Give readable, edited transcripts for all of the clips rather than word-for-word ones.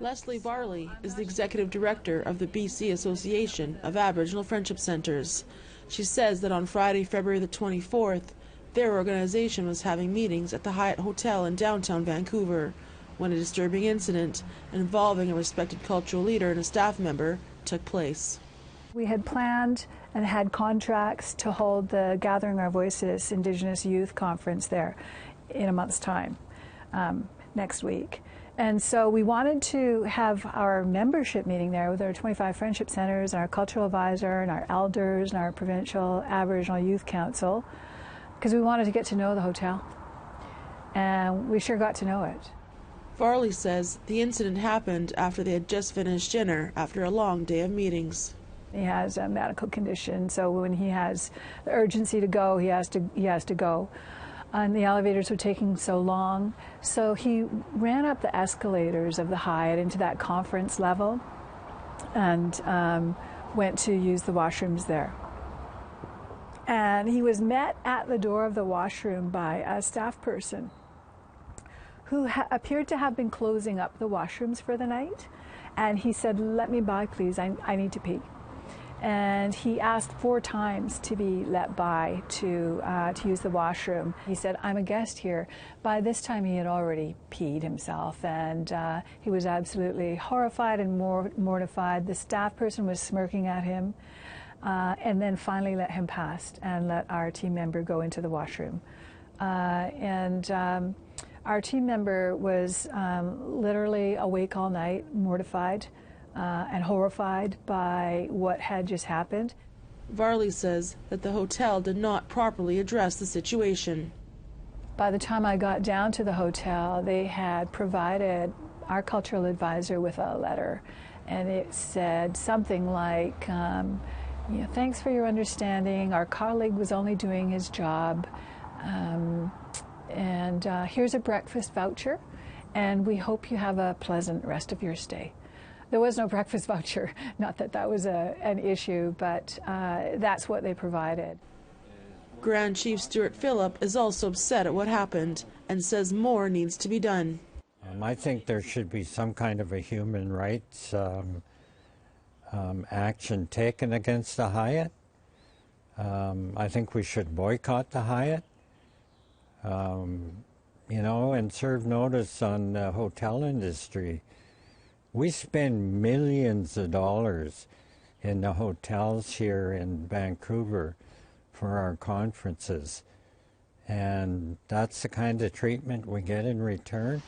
Leslie Varley is the executive director of the BC Association of Aboriginal Friendship Centres. She says that on Friday, February the 24th, their organization was having meetings at the Hyatt Hotel in downtown Vancouver when a disturbing incident involving a respected cultural leader and a staff member took place. We had planned and had contracts to hold the Gathering Our Voices Indigenous Youth Conference there in a month's time, next week. And so we wanted to have our membership meeting there with our 25 friendship centers and our cultural advisor and our elders and our provincial Aboriginal Youth Council, because we wanted to get to know the hotel. And we sure got to know it. Varley says the incident happened after they had just finished dinner after a long day of meetings. He has a medical condition, so when he has the urgency to go, he has to go. And the elevators were taking so long, so he ran up the escalators of the Hyatt into that conference level and went to use the washrooms there. And he was met at the door of the washroom by a staff person who appeared to have been closing up the washrooms for the night. And he said, "Let me by, please, I need to pee." And he asked 4 times to be let by to use the washroom. He said, "I'm a guest here." By this time he had already peed himself, and he was absolutely horrified and mortified. The staff person was smirking at him, and then finally let him pass and let our team member go into the washroom. Our team member was literally awake all night, mortified and horrified by what had just happened. Varley says that the hotel did not properly address the situation. By the time I got down to the hotel, they had provided our cultural advisor with a letter, and it said something like, "Thanks for your understanding. Our colleague was only doing his job, and here's a breakfast voucher, and we hope you have a pleasant rest of your stay." There was no breakfast voucher, not that that was an issue, but that's what they provided. Grand Chief Stuart Phillip is also upset at what happened and says more needs to be done. I think there should be some kind of a human rights action taken against the Hyatt. I think we should boycott the Hyatt, and serve notice on the hotel industry. We spend millions of dollars in the hotels here in Vancouver for our conferences, and that's the kind of treatment we get in return.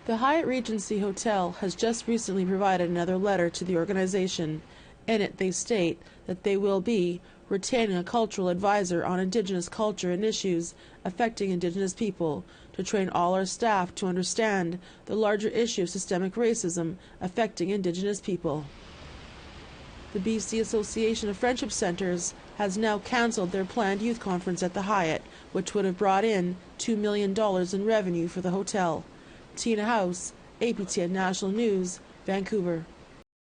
The Hyatt Regency Hotel has just recently provided another letter to the organization. In it, they state that they will be retaining a cultural advisor on Indigenous culture and issues affecting Indigenous people to train all our staff to understand the larger issue of systemic racism affecting Indigenous people. The BC Association of Friendship Centres has now cancelled their planned youth conference at the Hyatt, which would have brought in $2 million in revenue for the hotel. Tina House, APTN National News, Vancouver.